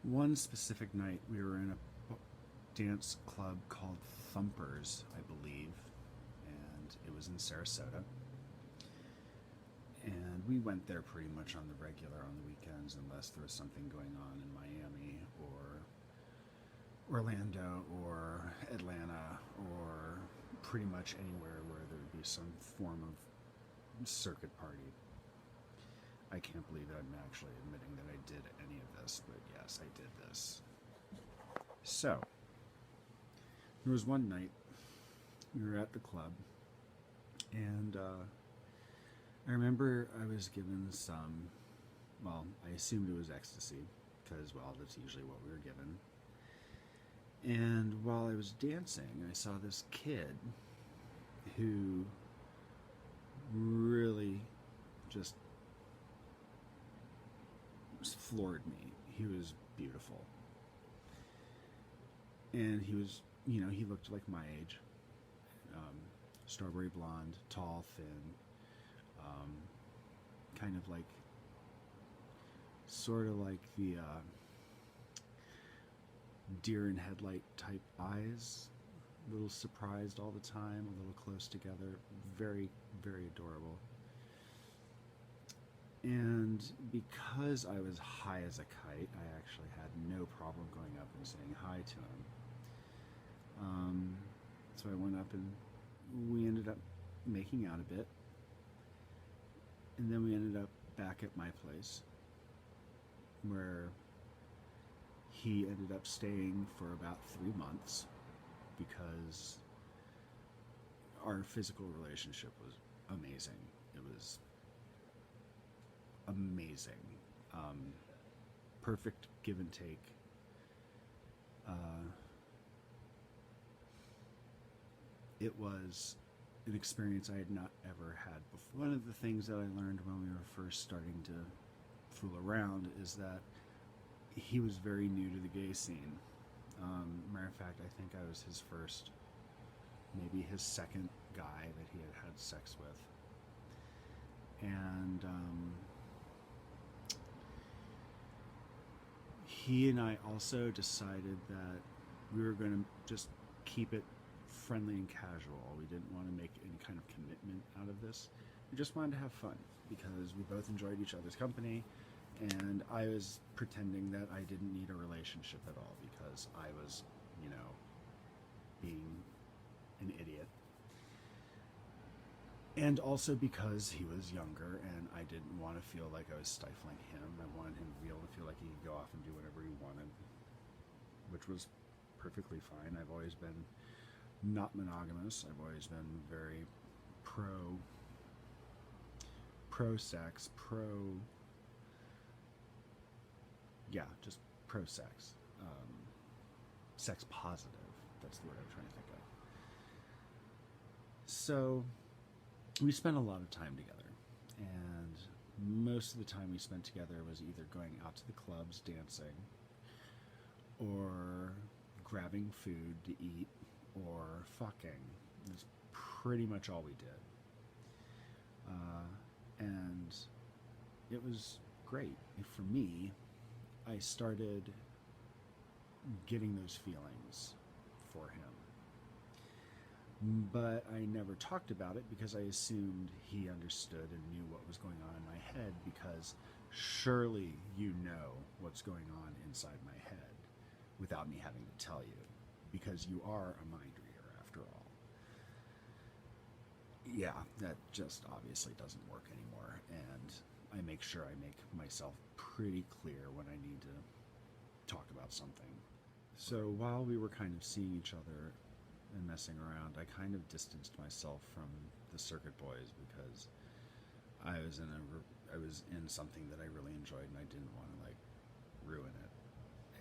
One specific night, we were in a dance club called Thumpers, I believe, and it was in Sarasota. And we went there pretty much on the regular on the weekends, unless there was something going on in Miami or Orlando or Atlanta or pretty much anywhere where there would be some form of circuit party. I can't believe that I'm actually admitting that I did any of this, but yes, I did this. So, there was one night we were at the club, and I remember I was given some, well, I assumed it was ecstasy, because, well, that's usually what we were given. And while I was dancing, I saw this kid who really just floored me. He was beautiful. And he was, he looked like my age. Strawberry blonde, tall, thin, kind of like, sort of like the deer in headlight type eyes, a little surprised all the time, a little close together, very, very adorable. And because I was high as a kite, I actually had no problem going up and saying hi to him. So I went up and we ended up making out a bit. And then we ended up back at my place where he ended up staying for about 3 months because our physical relationship was amazing. It was amazing. Perfect give and take. It was an experience I had not ever had before. One of the things that I learned when we were first starting to fool around is that he was very new to the gay scene. Matter of fact, I think I was his first, maybe his second guy that he had had sex with. And he and I also decided that we were going to just keep it friendly and casual. We didn't want to make any kind of commitment out of this. We just wanted to have fun because we both enjoyed each other's company, and I was pretending that I didn't need a relationship at all because I was, being an idiot. And also because he was younger and I didn't want to feel like I was stifling him. I wanted him to be able to feel like he could go off and do whatever he wanted, which was perfectly fine. I've always been not monogamous. I've always been very pro sex, just pro sex, sex positive. That's the word I'm trying to think of. So we spent a lot of time together, and most of the time we spent together was either going out to the clubs dancing, or grabbing food to eat, or fucking. That's pretty much all we did. And it was great. And for me, I started getting those feelings for him. But I never talked about it because I assumed he understood and knew what was going on in my head, because surely you know what's going on inside my head without me having to tell you, because you are a mind reader after all. Yeah, that just obviously doesn't work anymore, and I make sure I make myself pretty clear when I need to talk about something. So while we were kind of seeing each other and messing around, I kind of distanced myself from the circuit boys because I was in something that I really enjoyed and I didn't want to ruin it,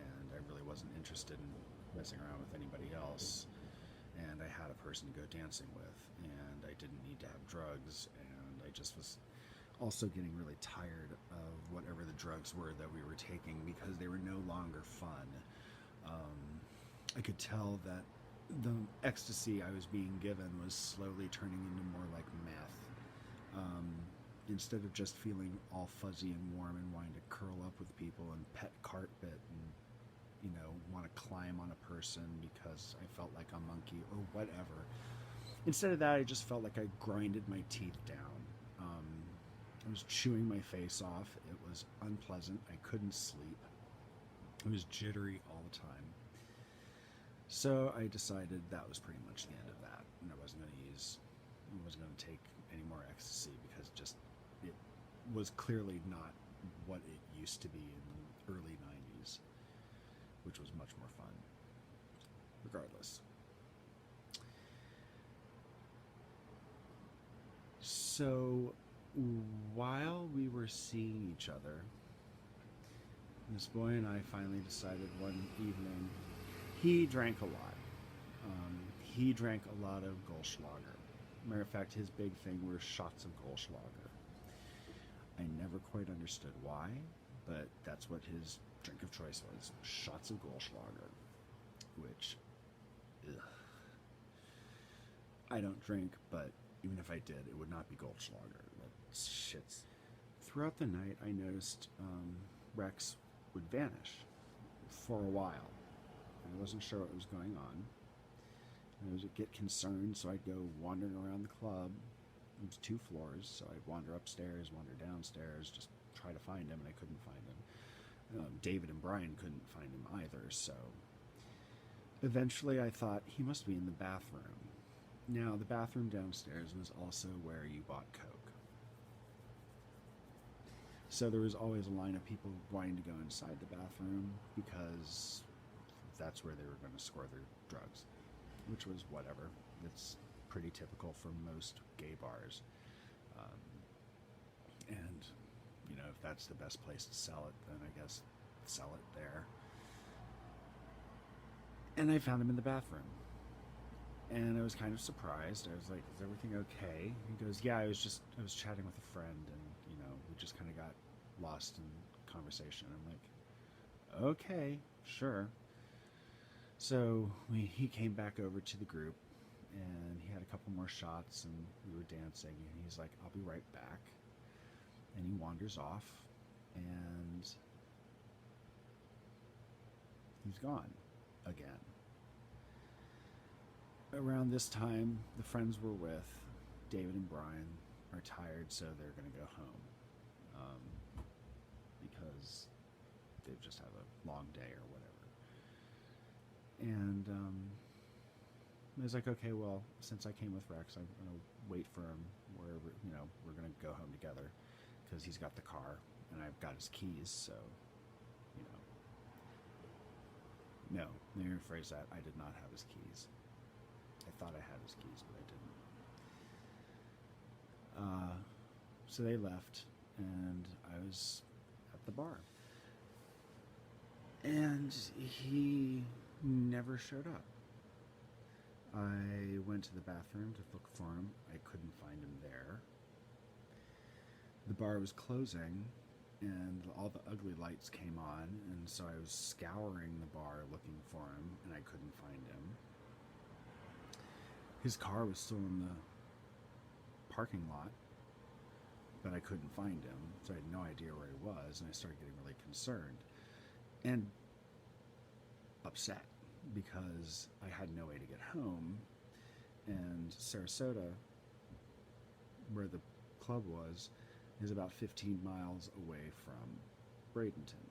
and I really wasn't interested in messing around with anybody else, and I had a person to go dancing with, and I didn't need to have drugs, and I just was also getting really tired of whatever the drugs were that we were taking because they were no longer fun. I could tell that the ecstasy I was being given was slowly turning into more like meth. Instead of just feeling all fuzzy and warm and wanting to curl up with people and pet carpet and want to climb on a person because I felt like a monkey or whatever. Instead of that, I just felt like I grinded my teeth down. I was chewing my face off. It was unpleasant. I couldn't sleep. I was jittery all the time. So I decided that was pretty much the end of that, and I wasn't going to take any more ecstasy because it was clearly not what it used to be in the early 90s, which was much more fun. Regardless. So while we were seeing each other, this boy and I finally decided one evening he drank a lot. He drank a lot of Goldschlager. Matter of fact, his big thing were shots of Goldschlager. I never quite understood why, but that's what his drink of choice was, shots of Goldschlager, which, ugh. I don't drink, but even if I did, it would not be Goldschlager. That shit's... Throughout the night, I noticed Rex would vanish for a while. I wasn't sure what was going on. I would get concerned, so I'd go wandering around the club. It was 2 floors, so I'd wander upstairs, wander downstairs, just try to find him, and I couldn't find him. David and Brian couldn't find him either, so eventually I thought he must be in the bathroom. Now, the bathroom downstairs was also where you bought Coke. So there was always a line of people wanting to go inside the bathroom because that's where they were going to score their drugs, which was whatever. It's pretty typical for most gay bars. And, if that's the best place to sell it, then I guess sell it there. And I found him in the bathroom. And I was kind of surprised. I was like, is everything okay? He goes, yeah, I was chatting with a friend, and, we just kind of got lost in conversation. I'm like, okay, sure. So he came back over to the group, and he had a couple more shots, and we were dancing, and he's like, I'll be right back. And he wanders off, and he's gone again. Around this time, the friends we're with, David and Brian, are tired, so they're going to go home because they've just had a long day or whatever. And I was like, okay, well, since I came with Rex, I'm going to wait for him wherever, we're going to go home together because he's got the car and I've got his keys, so, No, let me rephrase that. I did not have his keys. I thought I had his keys, but I didn't. So they left, and I was at the bar. And he never showed up. I went to the bathroom to look for him. I couldn't find him there. The bar was closing, and all the ugly lights came on, and so I was scouring the bar looking for him, and I couldn't find him. His car was still in the parking lot, but I couldn't find him, so I had no idea where he was, and I started getting really concerned and upset because I had no way to get home, and Sarasota, where the club was, is about 15 miles away from Bradenton.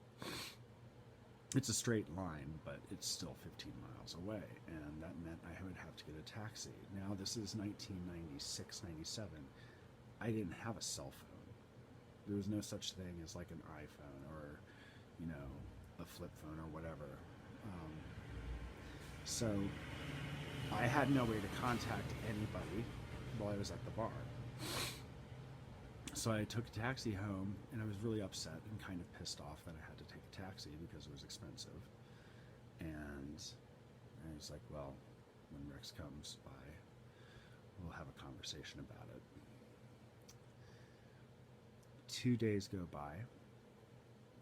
It's a straight line, but it's still 15 miles away, and that meant I would have to get a taxi. Now, this is 1996, 97. I didn't have a cell phone. There was no such thing as like an iPhone or, a flip phone or whatever. So I had no way to contact anybody while I was at the bar. So I took a taxi home, and I was really upset and kind of pissed off that I had to take a taxi because it was expensive. And I was like, well, when Rex comes by, we'll have a conversation about it. 2 days go by.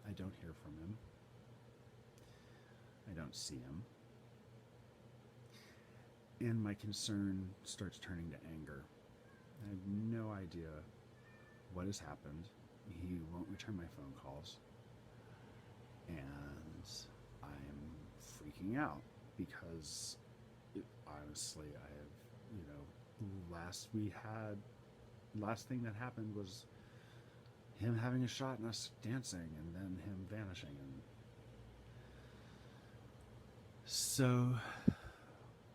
I don't hear from him. I don't see him. And my concern starts turning to anger. I have no idea what has happened. He won't return my phone calls. And I'm freaking out because honestly, I have, last thing that happened was him having a shot and us dancing and then him vanishing. And so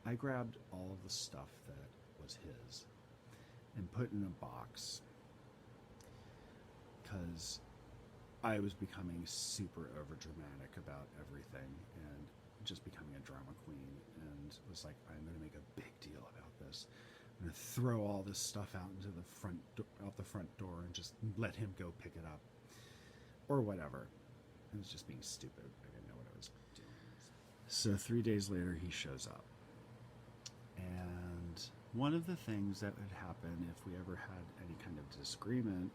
I grabbed all of the stuff that was his and put in a box because I was becoming super overdramatic about everything and just becoming a drama queen, and was like, I'm going to make a big deal about this. I'm going to throw all this stuff out into out the front door and just let him go pick it up or whatever. I was just being stupid. I didn't know what I was doing. So 3 days later, he shows up. And one of the things that would happen if we ever had any kind of disagreement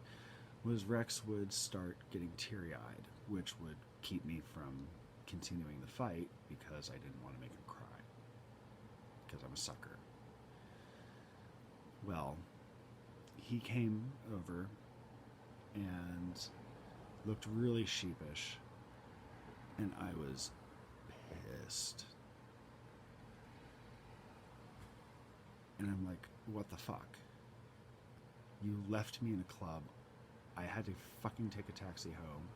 was Rex would start getting teary-eyed, which would keep me from continuing the fight because I didn't want to make him cry, because I'm a sucker. Well, he came over and looked really sheepish, and I was pissed. And I'm like, what the fuck? You left me in a club. I had to fucking take a taxi home.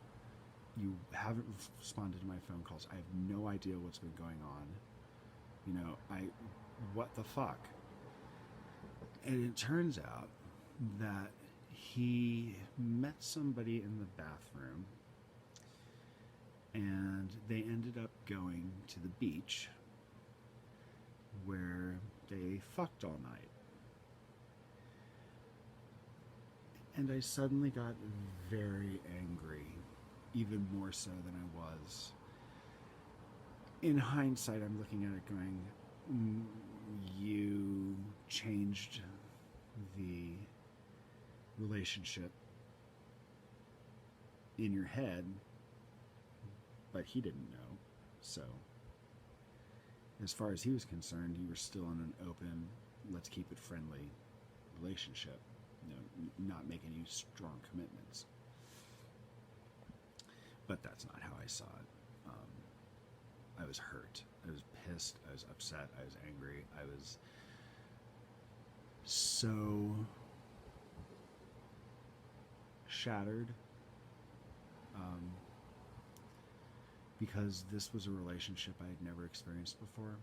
You haven't responded to my phone calls. I have no idea what's been going on. What the fuck? And it turns out that he met somebody in the bathroom and they ended up going to the beach where they fucked all night. And I suddenly got very angry, even more so than I was. In hindsight, I'm looking at it going, you changed the relationship in your head, but he didn't know. So, as far as he was concerned, you were still in an open, let's keep it friendly relationship. Not make any strong commitments. But that's not how I saw it. I was hurt. I was pissed. I was upset. I was angry. I was so shattered because this was a relationship I had never experienced before.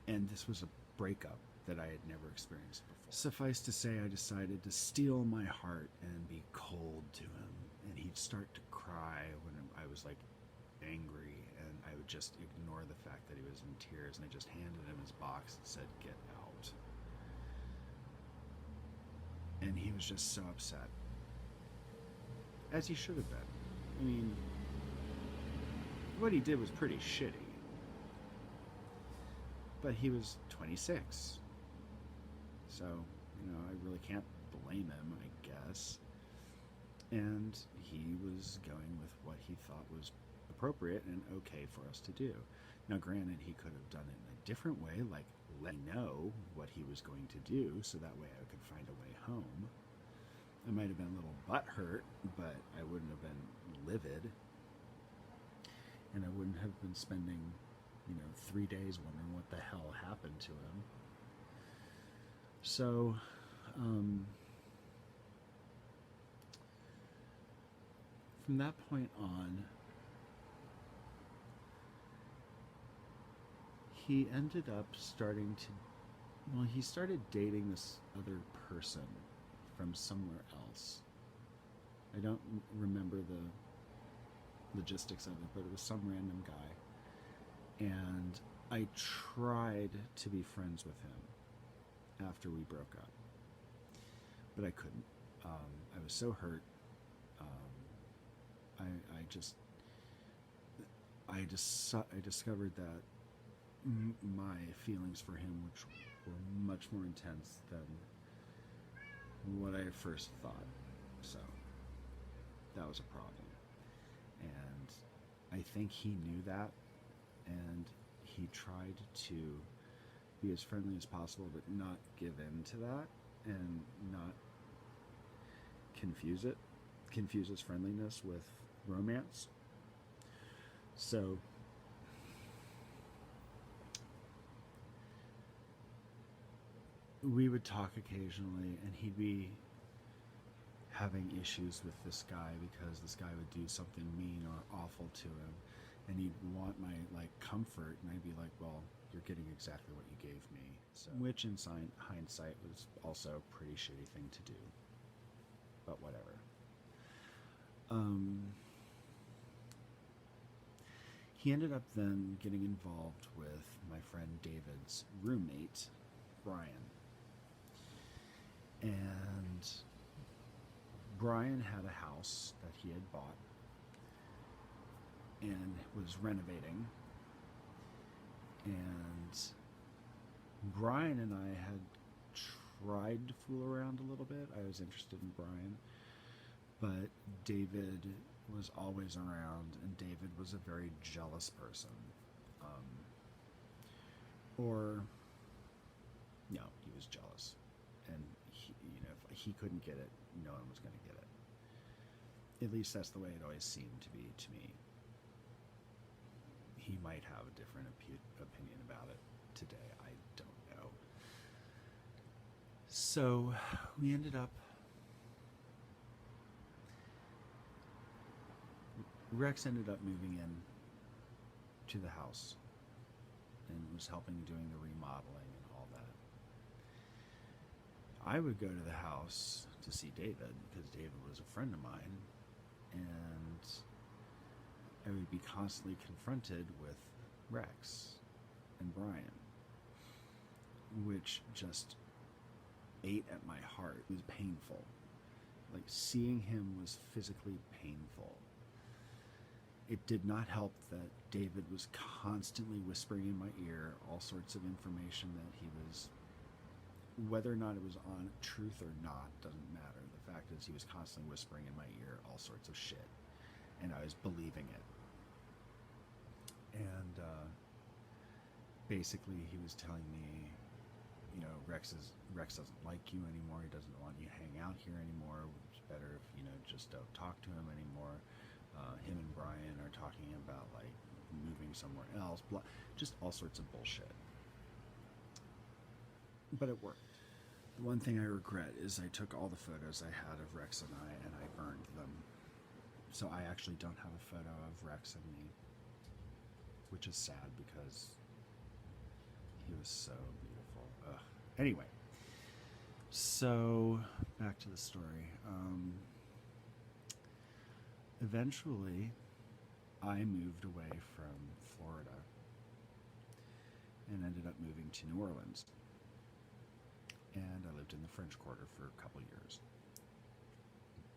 And this was a breakup that I had never experienced before. Suffice to say, I decided to steel my heart and be cold to him. And he'd start to cry when I was like angry, and I would just ignore the fact that he was in tears, and I just handed him his box and said, get out. And he was just so upset. As he should have been. I mean, what he did was pretty shitty. But he was 26. So, I really can't blame him, I guess. And he was going with what he thought was appropriate and okay for us to do. Now, granted, he could have done it in a different way, like let me know what he was going to do so that way I could find a way home. I might have been a little butthurt, but I wouldn't have been livid. And I wouldn't have been spending 3 days wondering what the hell happened to him. So, from that point on, he ended up he started dating this other person from somewhere else. I don't remember the logistics of it, but it was some random guy. And I tried to be friends with him after we broke up, but I couldn't. I was so hurt. I discovered that my feelings for him, which were much more intense than what I first thought. So that was a problem. And I think he knew that, and he tried to be as friendly as possible, but not give in to that and not confuse his friendliness with romance. So we would talk occasionally, and he'd be having issues with this guy because this guy would do something mean or awful to him, and he'd want my like comfort, and I'd be like, well, you're getting exactly what you gave me. So, which in hindsight was also a pretty shitty thing to do, but whatever. He ended up then getting involved with my friend David's roommate, Brian. And Brian had a house that he had bought and was renovating. And Brian and I had tried to fool around a little bit. I was interested in Brian, but David was always around, and David was a very jealous person. No, he was jealous, and if he couldn't get it, no one was going to get it. At least that's the way it always seemed to be to me. He might have a different opinion about it today. I don't know. So we ended up. Rex ended up moving in to the house and was helping doing the remodeling and all that. I would go to the house to see David because David was a friend of mine, and I would be constantly confronted with Rex and Brian, which just ate at my heart. It was painful. Like, seeing him was physically painful. It did not help that David was constantly whispering in my ear all sorts of information that he was, whether or not it was on truth or not, doesn't matter. The fact is, he was constantly whispering in my ear all sorts of shit, and I was believing it. And basically, he was telling me, Rex doesn't like you anymore. He doesn't want you to hang out here anymore. It's better if just don't talk to him anymore. Him and Brian are talking about like moving somewhere else, just all sorts of bullshit. But it worked. The one thing I regret is I took all the photos I had of Rex and I burned them. So I actually don't have a photo of Rex and me, which is sad because he was so beautiful. Ugh. Anyway, so back to the story. Eventually, I moved away from Florida and ended up moving to New Orleans. And I lived in the French Quarter for a couple years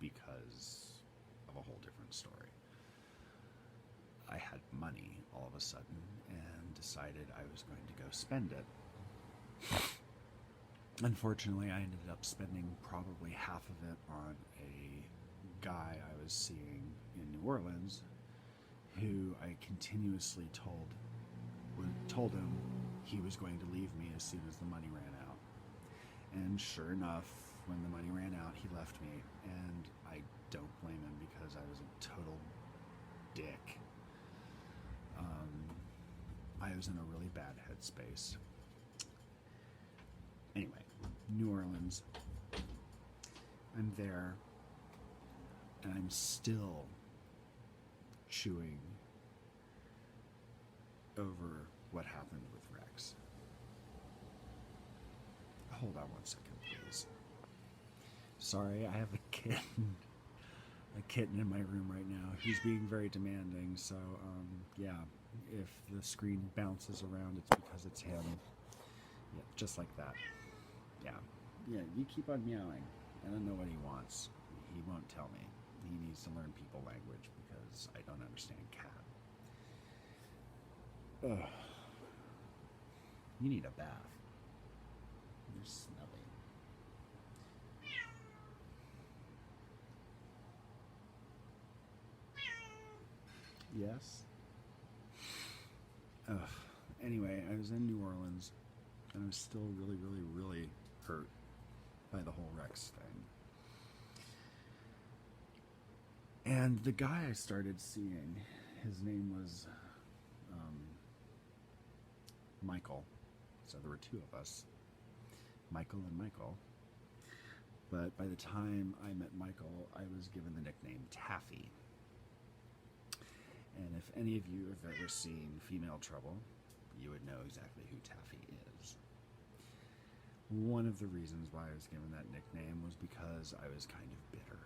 because of a whole different story. I had money all of a sudden and decided I was going to go spend it. Unfortunately, I ended up spending probably half of it on a guy I was seeing in New Orleans, who I continuously told him he was going to leave me as soon as the money ran out. And sure enough, when the money ran out, he left me, and I don't blame him because I was a total dick. I was in a really bad headspace. Anyway, New Orleans. I'm there, and I'm still chewing over what happened with Rex. Hold on one second, please. Sorry, I have a kitten in my room right now. He's being very demanding, so yeah, if the screen bounces around, it's because it's him. Yeah, just like that. Yeah, you keep on meowing. I don't know what he wants. He won't tell me. He needs to learn people language because I don't understand cat. Ugh. You need a bath. You're smelly. Yes? Ugh. Anyway, I was in New Orleans, and I was still really, really, really hurt by the whole Rex thing. And the guy I started seeing, his name was Michael. So there were two of us. Michael and Michael. But by the time I met Michael, I was given the nickname Taffy. And if any of you have ever seen Female Trouble, you would know exactly who Taffy is. One of the reasons why I was given that nickname was because I was kind of bitter.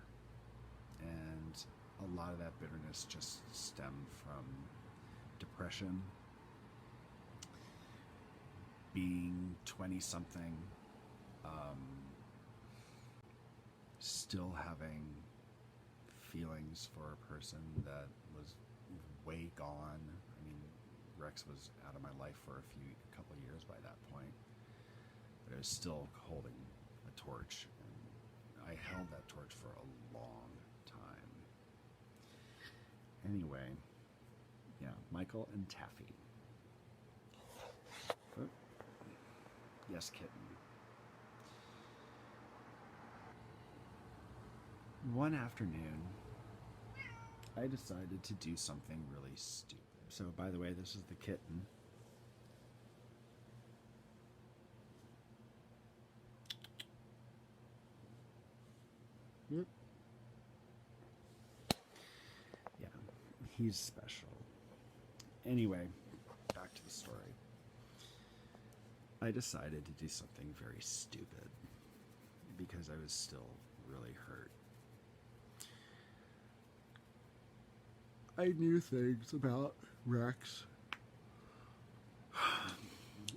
And a lot of that bitterness just stemmed from depression, being 20-something, still having feelings for a person that was way gone. I mean, Rex was out of my life for a couple of years by that point, but I was still holding a torch, and I held that torch for a long time. Anyway, yeah, Michael and Taffy. Oh, yes, kitten. One afternoon, I decided to do something really stupid. So, by the way, this is the kitten. Yep. Yeah, he's special. Anyway, back to the story. I decided to do something very stupid because I was still really hurt. I knew things about Rex,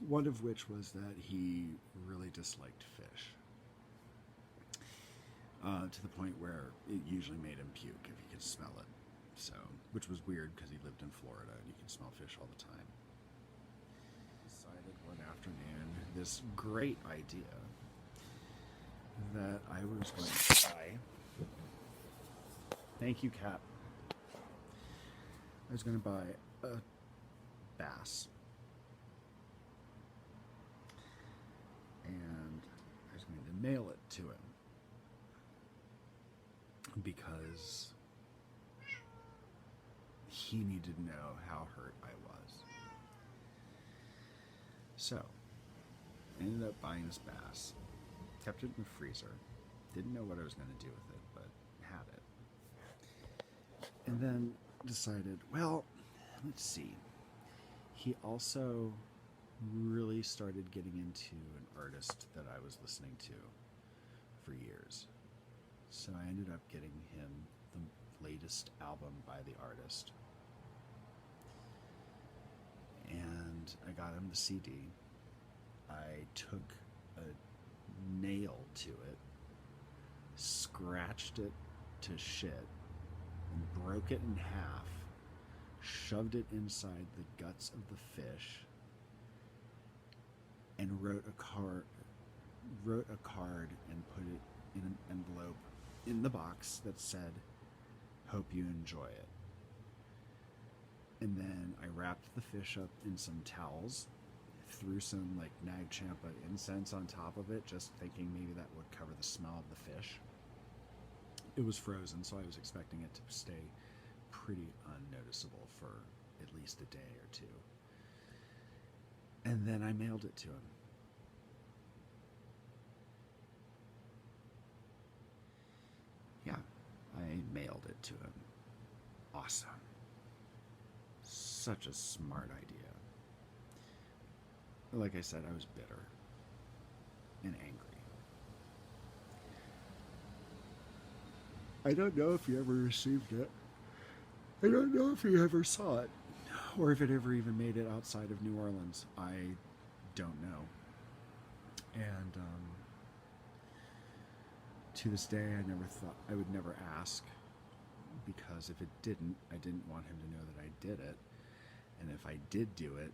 one of which was that he really disliked fish, to the point where it usually made him puke if he could smell it. So, which was weird because he lived in Florida and you can smell fish all the time. Decided one afternoon this great idea that I was going to buy. Thank you, Cat. I was going to buy a bass, and I was going to mail it to him because he needed to know how hurt I was. So, I ended up buying this bass, kept it in the freezer, didn't know what I was going to do with it, but had it. And then decided, well, let's see. He also really started getting into an artist that I was listening to for years. So I ended up getting him the latest album by the artist. And I got him the CD. I took a nail to it, scratched it to shit, and broke it in half, shoved it inside the guts of the fish, and wrote a card and put it in an envelope in the box that said, "Hope you enjoy it." And then I wrapped the fish up in some towels, threw some like Nag Champa incense on top of it, just thinking maybe that would cover the smell of the fish. It was frozen, so I was expecting it to stay pretty unnoticeable for at least a day or two. And then I mailed it to him. Yeah, I mailed it to him. Awesome. Such a smart idea. Like I said, I was bitter and angry. I don't know if he ever received it. I don't know if he ever saw it, or if it ever even made it outside of New Orleans. I don't know. And to this day, I would never ask, because if it didn't, I didn't want him to know that I did it. And if I did do it,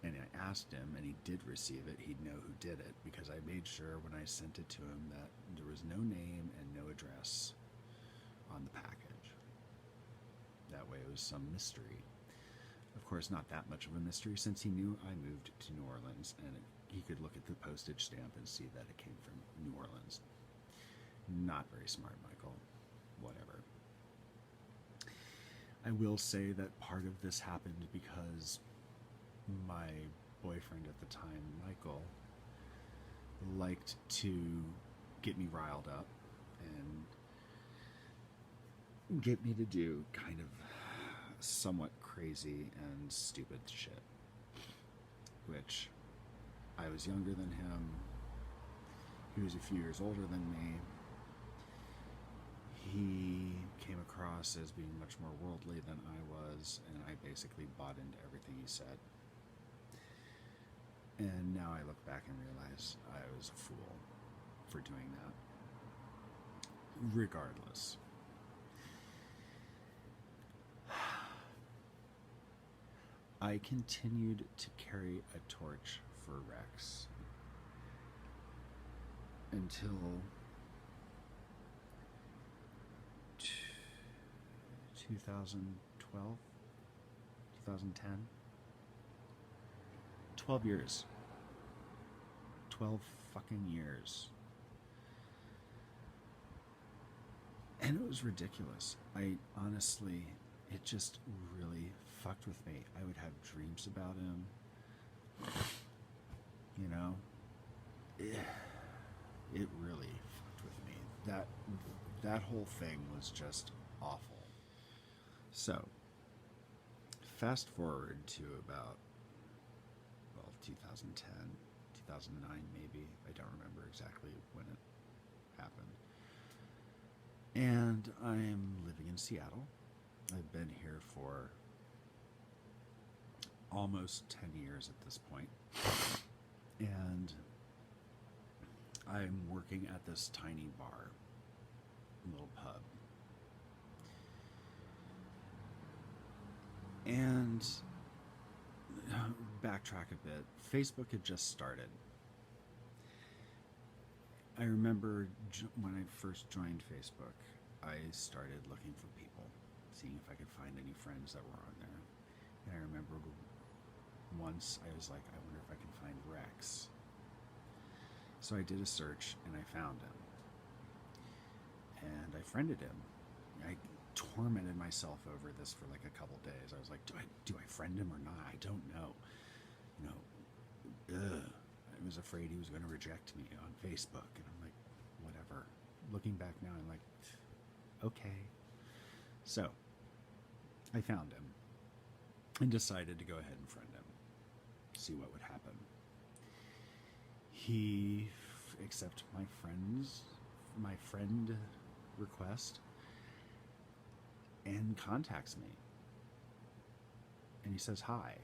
and I asked him, and he did receive it, he'd know who did it, because I made sure when I sent it to him that there was no name and no address on the package. That way it was some mystery. Of course, not that much of a mystery, since he knew I moved to New Orleans, and he could look at the postage stamp and see that it came from New Orleans. Not very smart, Michael. Whatever. I will say that part of this happened because my boyfriend at the time, Michael, liked to get me riled up and get me to do kind of somewhat crazy and stupid shit. Which I was younger than him. He was a few years older than me. He came across as being much more worldly than I was, and I basically bought into everything he said. And now I look back and realize I was a fool for doing that. Regardless. I continued to carry a torch for Rex until 2012, 2010. 12 years. 12 fucking years. And it was ridiculous. I honestly, it just really fucked with me. I would have dreams about him. You know? It really fucked with me. That whole thing was just awful. So, fast forward to about, 2010, 2009 maybe. I don't remember exactly when it happened. And I'm living in Seattle. I've been here for almost 10 years at this point. And I'm working at this tiny bar, little pub. And backtrack a bit. Facebook had just started. I remember when I first joined Facebook, I started looking for people, seeing if I could find any friends that were on there. And I remember once I was like, I wonder if I can find Rex. So I did a search and I found him. And I friended him. I tormented myself over this for like a couple days. I was like, do I friend him or not? I don't know. You know, I was afraid he was going to reject me on Facebook. And I'm like, whatever. Looking back now, I'm like, okay. So I found him and decided to go ahead and friend him, see what would happen. He accepted my friend request and contacts me. And he says hi.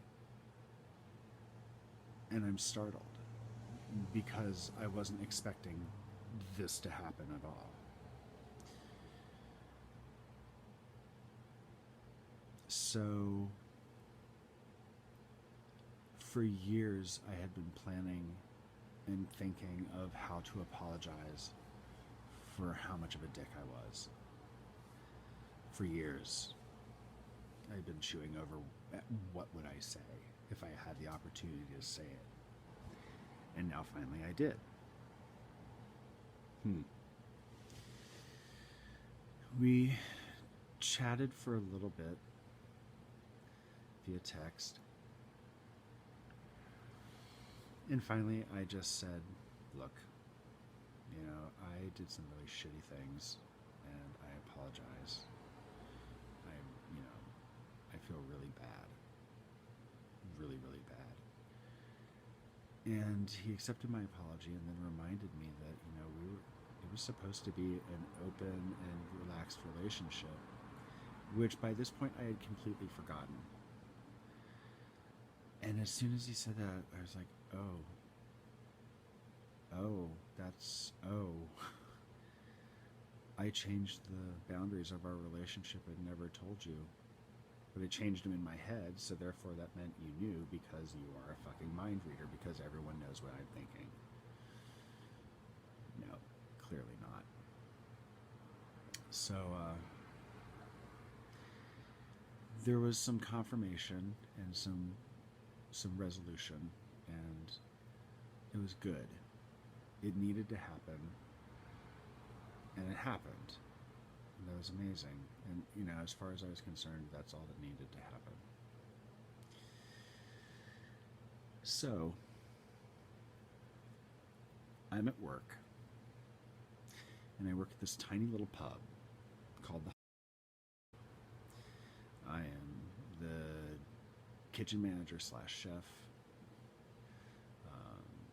And I'm startled because I wasn't expecting this to happen at all. So for years I had been planning and thinking of how to apologize for how much of a dick I was. For years I'd been chewing over what would I say if I had the opportunity to say it. And now finally I did. We chatted for a little bit via text. And finally I just said, look, you know, I did some really shitty things and I apologize. I feel really bad. Really, really bad. And he accepted my apology and then reminded me that, you know, it was supposed to be an open and relaxed relationship, which by this point I had completely forgotten. And as soon as he said that, I was like, oh, I changed the boundaries of our relationship and never told you. But I changed them in my head, so therefore that meant you knew because you are a fucking mind reader, because everyone knows what I'm thinking. No, clearly not. So, there was some confirmation and some resolution, and it was good. It needed to happen, and it happened. And that was amazing. And, you know, as far as I was concerned, that's all that needed to happen. So, I'm at work, and I work at this tiny little pub called the. I am the kitchen manager slash chef.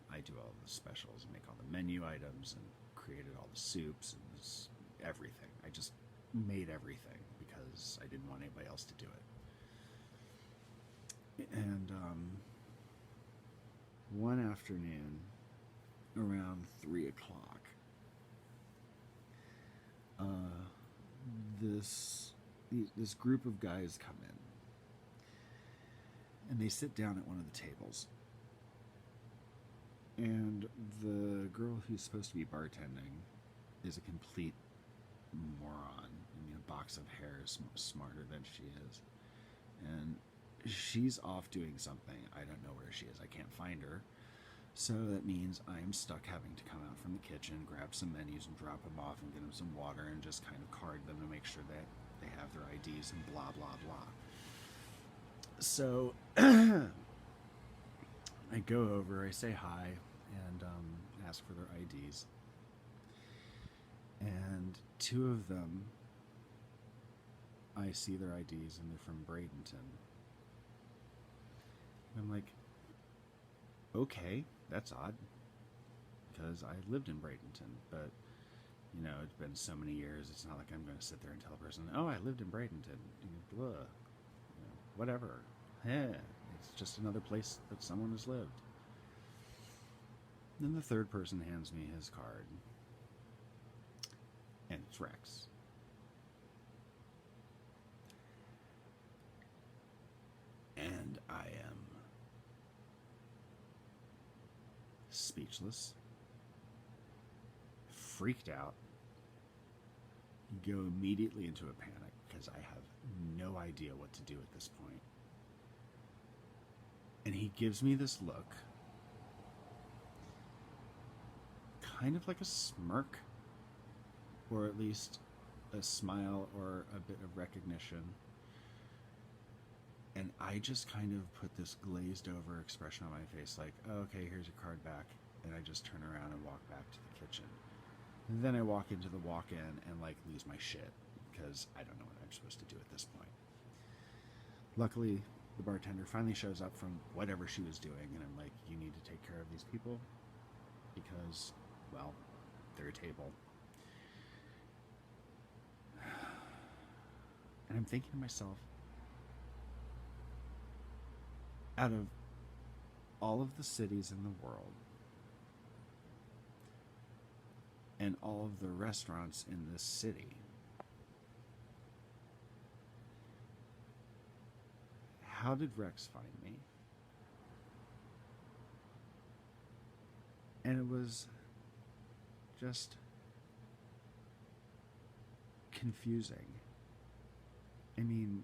I do all the specials and make all the menu items and created all the soups and everything. I just made everything because I didn't want anybody else to do it. And one afternoon, around 3 o'clock, this group of guys come in, and they sit down at one of the tables. And the girl who's supposed to be bartending is a complete moron. I mean, a box of hair is smarter than she is. And she's off doing something. I don't know where she is. I can't find her. So that means I'm stuck having to come out from the kitchen, grab some menus and drop them off and get them some water and just kind of card them to make sure that they have their IDs and blah, blah, blah. So I go over, I say hi, and ask for their IDs. And two of them, I see their IDs and they're from Bradenton. And I'm like, okay, that's odd, because I lived in Bradenton, but you know, it's been so many years, it's not like I'm going to sit there and tell a person, oh, I lived in Bradenton, blah, you know, whatever. It's just another place that someone has lived. Then the third person hands me his card, and it's Rex. And I am speechless, freaked out, go immediately into a panic because I have no idea what to do at this point. And he gives me this look, kind of like a smirk, or at least a smile or a bit of recognition. And I just kind of put this glazed over expression on my face, like, oh, okay, here's your card back. And I just turn around and walk back to the kitchen. And then I walk into the walk-in and like lose my shit because I don't know what I'm supposed to do at this point. Luckily, the bartender finally shows up from whatever she was doing, and I'm like, you need to take care of these people because, well, they're a table. And I'm thinking to myself, out of all of the cities in the world and all of the restaurants in this city, how did Rex find me? And it was just confusing. I mean,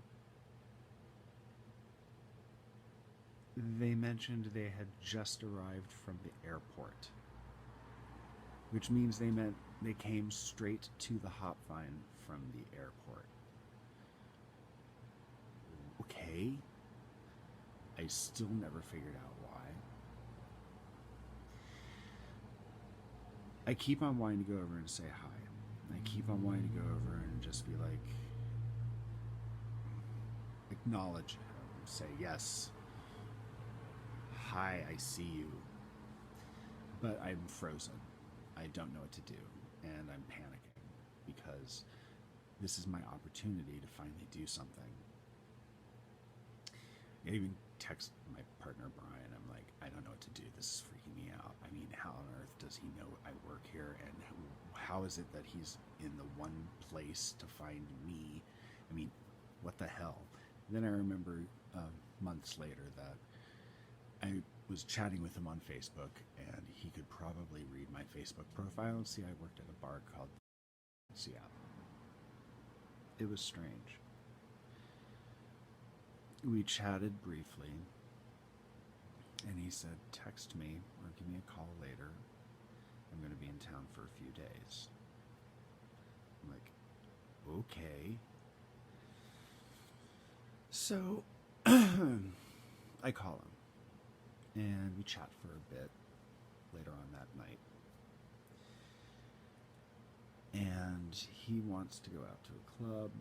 they mentioned they had just arrived from the airport, which means they came straight to the Hopvine from the airport. Okay. I still never figured out why. I keep on wanting to go over and say hi. I keep on wanting to go over and just be like, acknowledge him, say yes. Hi, I see you. But I'm frozen. I don't know what to do, and I'm panicking because this is my opportunity to finally do something. I even text my partner Brian. I'm like, I don't know what to do. This is freaking me out. I mean, how on earth does he know I work here, and how is it that he's in the one place to find me? I mean, what the hell? Then I remember months later that I was chatting with him on Facebook, and he could probably read my Facebook profile and see I worked at a bar called Seattle. It was strange. We chatted briefly, and he said, text me or give me a call later. I'm going to be in town for a few days. I'm like, okay. So I call him, and we chat for a bit later on that night. And he wants to go out to a club,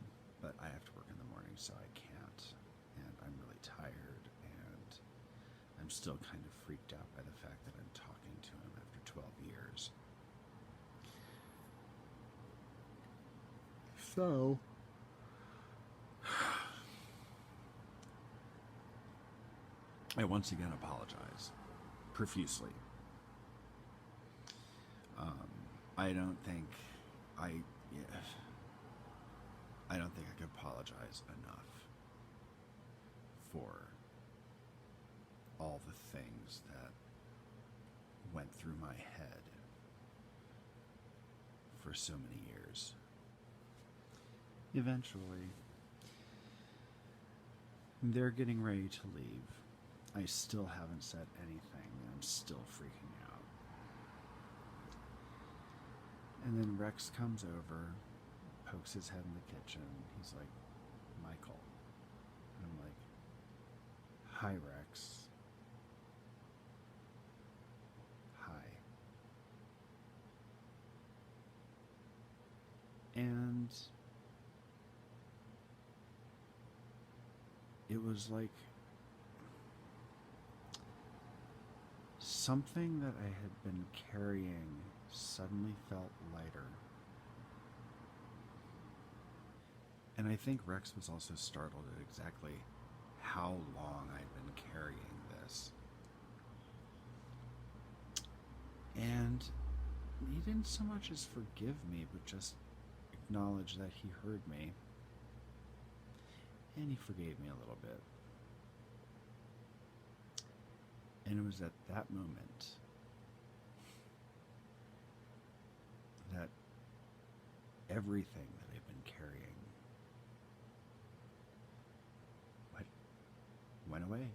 but I have to work in the morning, so I can't. And I'm really tired, and I'm still kind of freaked out by the fact that I'm talking to him after 12 years. So, I once again apologize profusely. I don't think I don't think I could apologize enough for all the things that went through my head for so many years. Eventually, they're getting ready to leave. I still haven't said anything. I'm still freaking out. And then Rex comes over, pokes his head in the kitchen. He's like, Michael. And I'm like, hi, Rex. Hi. And it was like something that I had been carrying suddenly felt lighter. And I think Rex was also startled at exactly how long I'd been carrying this. And he didn't so much as forgive me, but just acknowledge that he heard me. And he forgave me a little bit. And it was at that moment that everything that I've been carrying went away.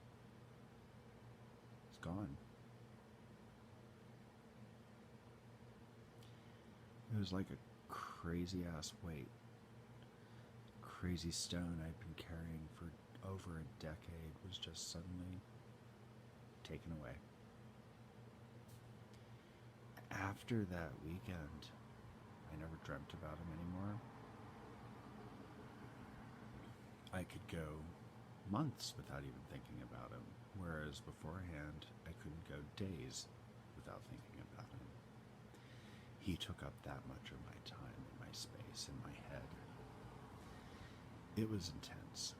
It's gone. It was like a crazy ass weight. Crazy stone I'd been carrying for over a decade was just suddenly taken away. After that weekend, I never dreamt about him anymore. I could go months without even thinking about him, whereas beforehand, I couldn't go days without thinking about him. He took up that much of my time and my space in my head. It was intense.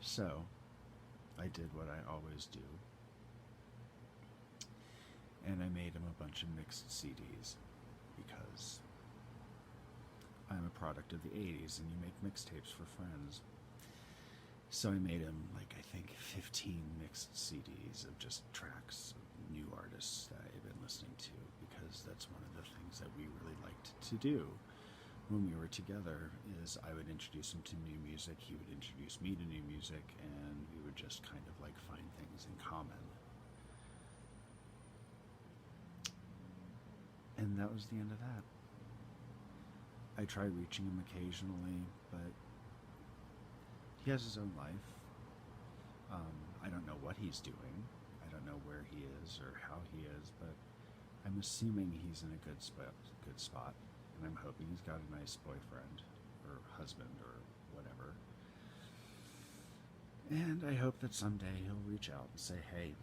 So, I did what I always do, and I made him a bunch of mixed CDs, because I'm a product of the 80s and you make mixtapes for friends. So I made him, like, I think 15 mixed CDs of just tracks of new artists that I had been listening to, because that's one of the things that we really liked to do when we were together, is I would introduce him to new music, he would introduce me to new music, and we would just kind of like find things in common. And that was the end of that. I try reaching him occasionally, but he has his own life. I don't know what he's doing. I don't know where he is or how he is, but I'm assuming he's in a good spot, and I'm hoping he's got a nice boyfriend or husband or whatever. And I hope that someday he'll reach out and say, hey,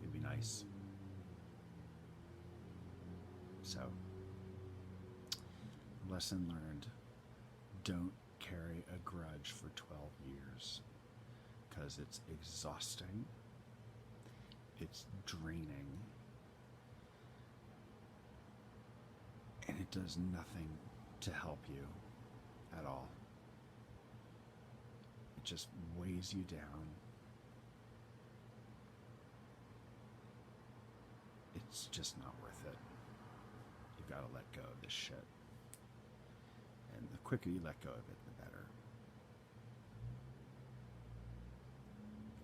it'd be nice. So, lesson learned, don't carry a grudge for 12 years, because it's exhausting, it's draining, and it does nothing to help you at all. It just weighs you down. It's just not worth it. You've got to let go of this shit. And the quicker you let go of it, the better.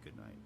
Good night.